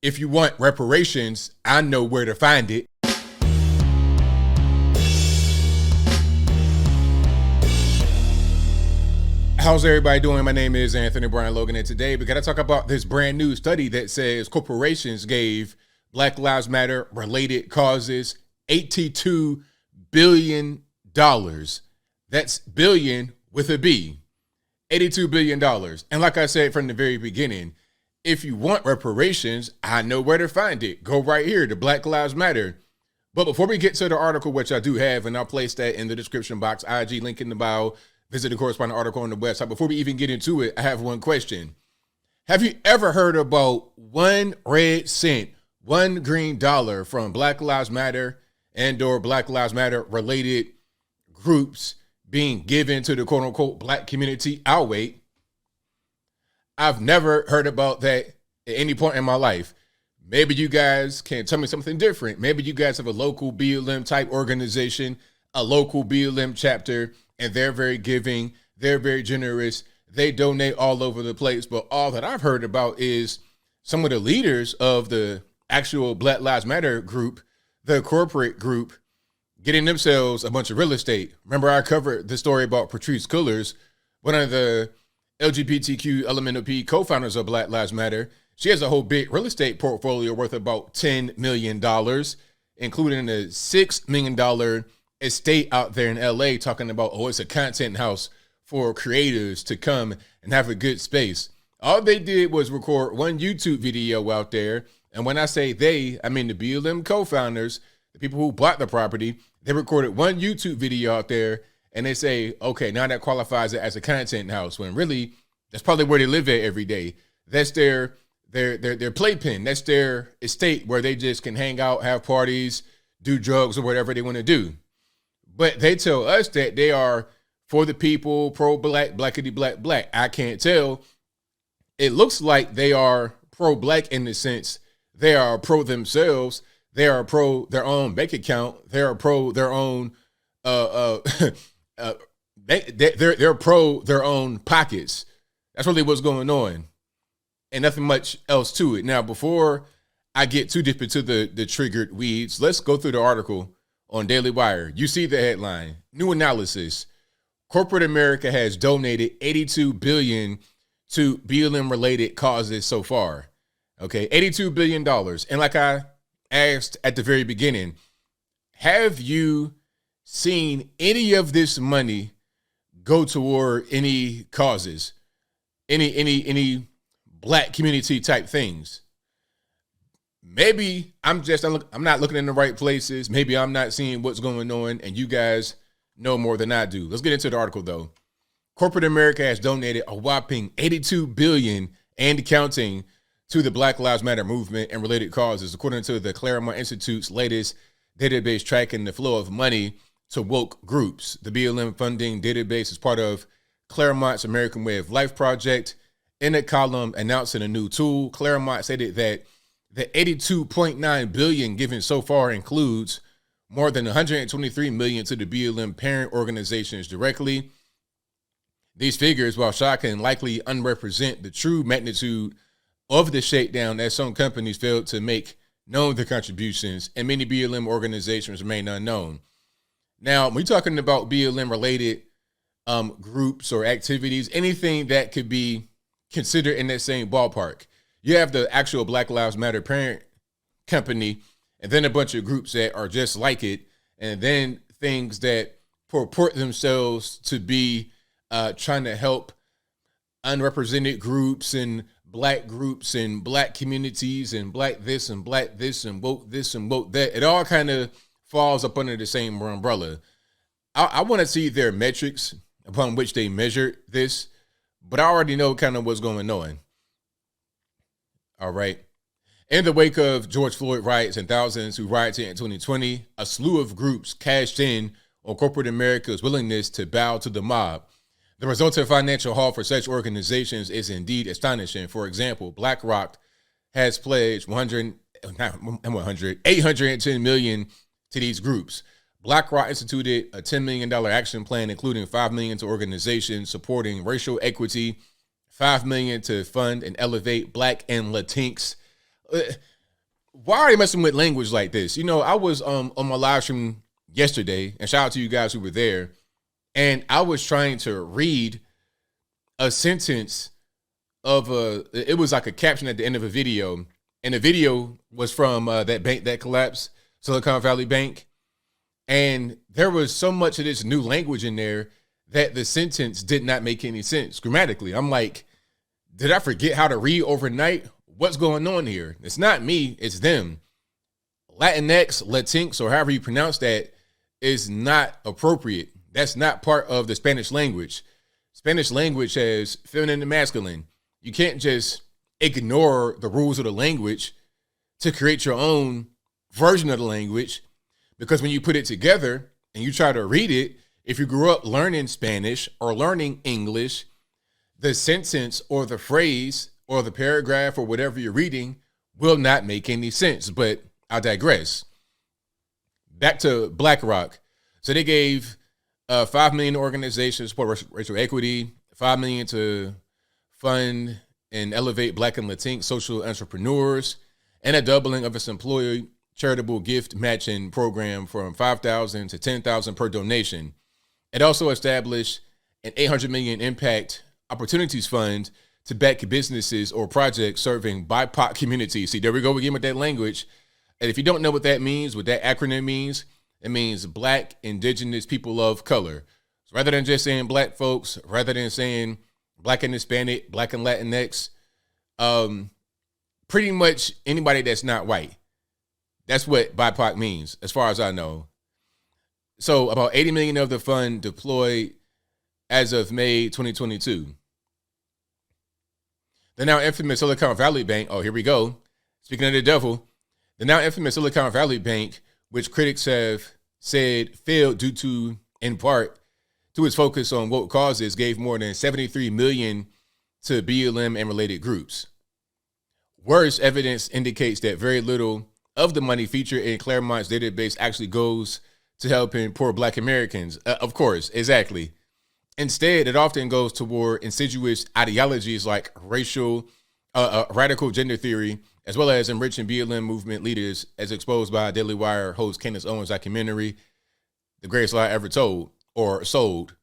If you want reparations, I know where to find it. How's everybody doing? My name is Anthony Brian Logan, and today we got to talk about this brand new study that says corporations gave Black Lives Matter related causes $82 billion. That's billion with a B. $82 billion. And like I said from the very beginning, if you want reparations, I know where to find it. Go right here to Black Lives Matter. But before we get to the article, which I do have, and I'll place that in the description box, IG link in the bio, visit the corresponding article on the website. Before we even get into it, I have one question. Have you ever heard about 1 red cent, 1 green dollar from Black Lives Matter and or Black Lives Matter related groups being given to the quote unquote black community? I'll wait. I've never heard about that at any point in my life. Maybe you guys can tell me something different. Maybe you guys have a local BLM type organization, a local BLM chapter, and they're very giving, they're very generous, they donate all over the place. But all that I've heard about is some of the leaders of the actual Black Lives Matter group, the corporate group, getting themselves a bunch of real estate. Remember, I covered the story about Patrice Cullors, one of the LGBTQ LMNOP co-founders of Black Lives Matter. She has a whole big real estate portfolio worth about $10 million, including a $6 million estate out there in LA, talking about, oh, it's a content house for creators to come and have a good space. All they did was record one YouTube video out there. And when I say they, I mean the BLM co-founders, the people who bought the property. They recorded one YouTube video out there and they say, okay, now that qualifies it as a content house, when really that's probably where they live at every day. That's their playpen. That's their estate where they just can hang out, have parties, do drugs or whatever they want to do. But they tell us that they are for the people, pro-black, blackity black, black. I can't tell. It looks like they are pro-black in the sense they are pro themselves. They are pro their own bank account. They are pro their own they're pro their own pockets. That's really what's going on. And nothing much else to it. Now, before I get too deep into the triggered weeds, let's go through the article on Daily Wire. You see the headline, new analysis. Corporate America has donated $82 billion to BLM related causes so far. Okay, $82 billion. And like I asked at the very beginning, have you seen any of this money go toward any causes, any black community type things? Maybe I'm not looking in the right places. Maybe I'm not seeing what's going on, and you guys know more than I do. Let's get into the article though. Corporate America has donated a whopping $82 billion and counting to the Black Lives Matter movement and related causes, according to the Claremont Institute's latest database tracking the flow of money to woke groups. The BLM funding database is part of Claremont's American Way of Life project. In a column announcing a new tool, Claremont stated that the $82.9 billion given so far includes more than $123 million to the BLM parent organizations directly. These figures, while shocking, likely unrepresent the true magnitude of the shakedown, as some companies failed to make known their contributions and many BLM organizations remain unknown. Now, when we're talking about BLM related groups or activities, anything that could be considered in that same ballpark, you have the actual Black Lives Matter parent company, and then a bunch of groups that are just like it, and then things that purport themselves to be trying to help unrepresented groups and black communities and black this and woke this and woke that. It all kind of falls up under the same umbrella. I want to see their metrics upon which they measure this, but I already know kind of what's going on. All right. In the wake of George Floyd riots and thousands who rioted in 2020, a slew of groups cashed in on corporate America's willingness to bow to the mob. The resulting financial haul for such organizations is indeed astonishing. For example, BlackRock has pledged $810 million to these groups. BlackRock instituted a $10 million action plan, including $5 million to organizations supporting racial equity, $5 million to fund and elevate Black and Latinx Uh, Why are they messing with language like this? You know, I was on my live stream yesterday, and shout out to you guys who were there. And I was trying to read a sentence of it was like a caption at the end of a video, and the video was from that bank that collapsed, Silicon Valley Bank. And there was so much of this new language in there that the sentence did not make any sense grammatically. I'm like, did I forget how to read overnight? What's going on here? It's not me, it's them. Latinx, Latinx, or however you pronounce that is not appropriate. That's not part of the Spanish language. Spanish language has feminine and masculine. You can't just ignore the rules of the language to create your own version of the language, because when you put it together and you try to read it, if you grew up learning Spanish or learning English, the sentence or the phrase or the paragraph or whatever you're reading will not make any sense. But I digress. Back to BlackRock. So they gave $5 million to organizations support racial equity, $5 million to fund and elevate Black and Latinx social entrepreneurs, and a doubling of its employee charitable gift matching program from $5,000 to $10,000 per donation. It also established an $800 million impact opportunities fund to back businesses or projects serving BIPOC communities. See, there we go again with that language. And if you don't know what that means, what that acronym means, it means Black, Indigenous, People of Color. So rather than just saying Black folks, rather than saying Black and Hispanic, Black and Latinx, pretty much anybody that's not white. That's what BIPOC means, as far as I know. So about $80 million of the fund deployed as of May 2022. The now infamous Silicon Valley Bank, oh, here we go. Speaking of the devil, the now infamous Silicon Valley Bank, which critics have said failed due to, in part, to its focus on woke causes, gave more than $73 million to BLM and related groups. Worse, evidence indicates that very little of the money featured in Claremont's database actually goes to helping poor Black Americans. Of course, exactly. Instead, it often goes toward insidious ideologies like radical gender theory, as well as enriching BLM movement leaders, as exposed by Daily Wire host Candace Owens' documentary, The Greatest Lie Ever Told or Sold.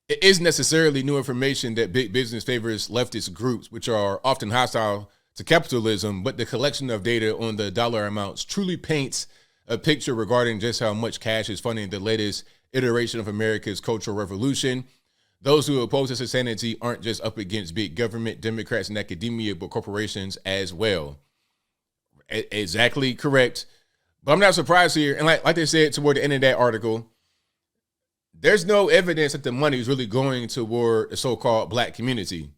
It isn't necessarily new information that big business favors leftist groups, which are often hostile to capitalism, but the collection of data on the dollar amounts truly paints a picture regarding just how much cash is funding the latest iteration of America's cultural revolution. Those who oppose this insanity aren't just up against big government, Democrats, and academia, but corporations as well. Exactly correct. But I'm not surprised here. And like they said toward the end of that article, there's no evidence that the money is really going toward the so-called Black community.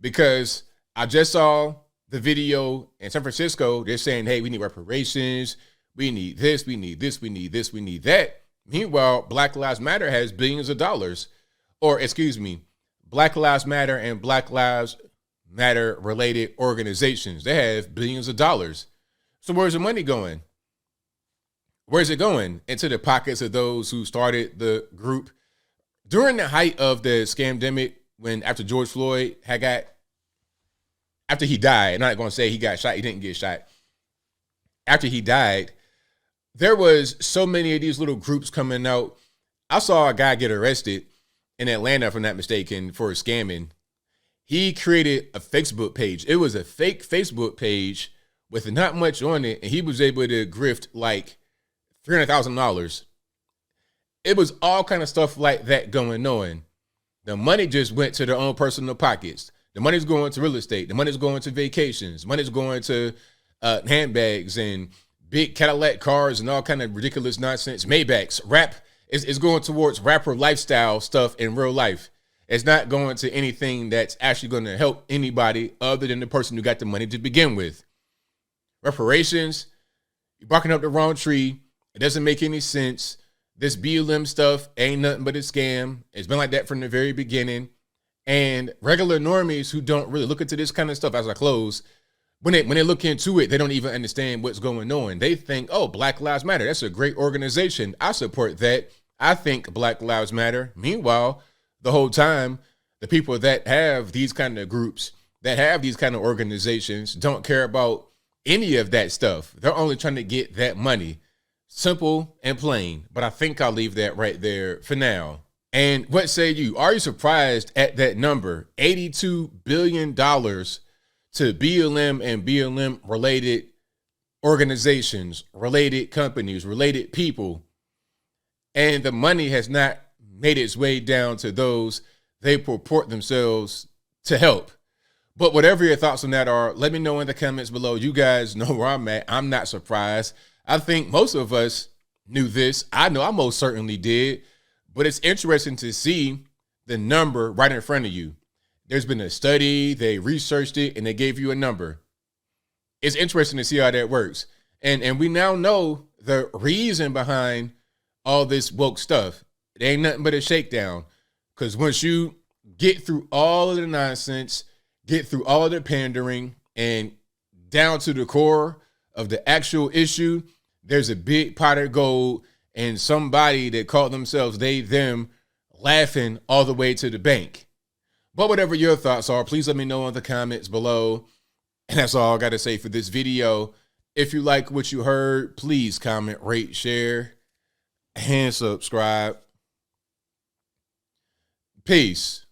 Because I just saw the video in San Francisco. They're saying, hey, we need reparations. We need this, we need this, we need this, we need that. Meanwhile, Black Lives Matter has billions of dollars. Or, excuse me, Black Lives Matter and Black Lives Matter related organizations, they have billions of dollars. So where's the money going? Where's it going? Into the pockets of those who started the group. During the height of the scamdemic, when after George Floyd after he died, I'm not going to say he got shot, he didn't get shot. After he died, there was so many of these little groups coming out. I saw a guy get arrested in Atlanta, if I'm not mistaken, for scamming. He created a Facebook page. It was a fake Facebook page with not much on it, and he was able to grift like $300,000. It was all kind of stuff like that going on. The money just went to their own personal pockets. The money's going to real estate. The money's going to vacations. Money's going to handbags and big Cadillac cars and all kind of ridiculous nonsense. Maybachs, rap is going towards rapper lifestyle stuff in real life. It's not going to anything that's actually going to help anybody other than the person who got the money to begin with. Reparations, you're barking up the wrong tree. It doesn't make any sense. This BLM stuff ain't nothing but a scam. It's been like that from the very beginning. And regular normies who don't really look into this kind of stuff, as I close, when they look into it, they don't even understand what's going on. They think, oh, Black Lives Matter, that's a great organization. I support that. I think Black Lives Matter. Meanwhile, the whole time, the people that have these kind of groups, that have these kind of organizations don't care about any of that stuff. They're only trying to get that money. Simple and plain. But I think I'll leave that right there for now. And what say you? Are you surprised at that number? $82 billion to BLM and BLM related organizations, related companies, related people. And the money has not made its way down to those they purport themselves to help. But whatever your thoughts on that are, let me know in the comments below. You guys know where I'm at. I'm not surprised. I think most of us knew this. I know I most certainly did. But it's interesting to see the number right in front of you. There's been a study, they researched it, and they gave you a number. It's interesting to see how that works. And we now know the reason behind all this woke stuff. It ain't nothing but a shakedown. Because once you get through all of the nonsense, get through all of the pandering, and down to the core of the actual issue, there's a big pot of gold and somebody that called themselves they, them, laughing all the way to the bank. But whatever your thoughts are, please let me know in the comments below. And that's all I got to say for this video. If you like what you heard, please comment, rate, share, and subscribe. Peace.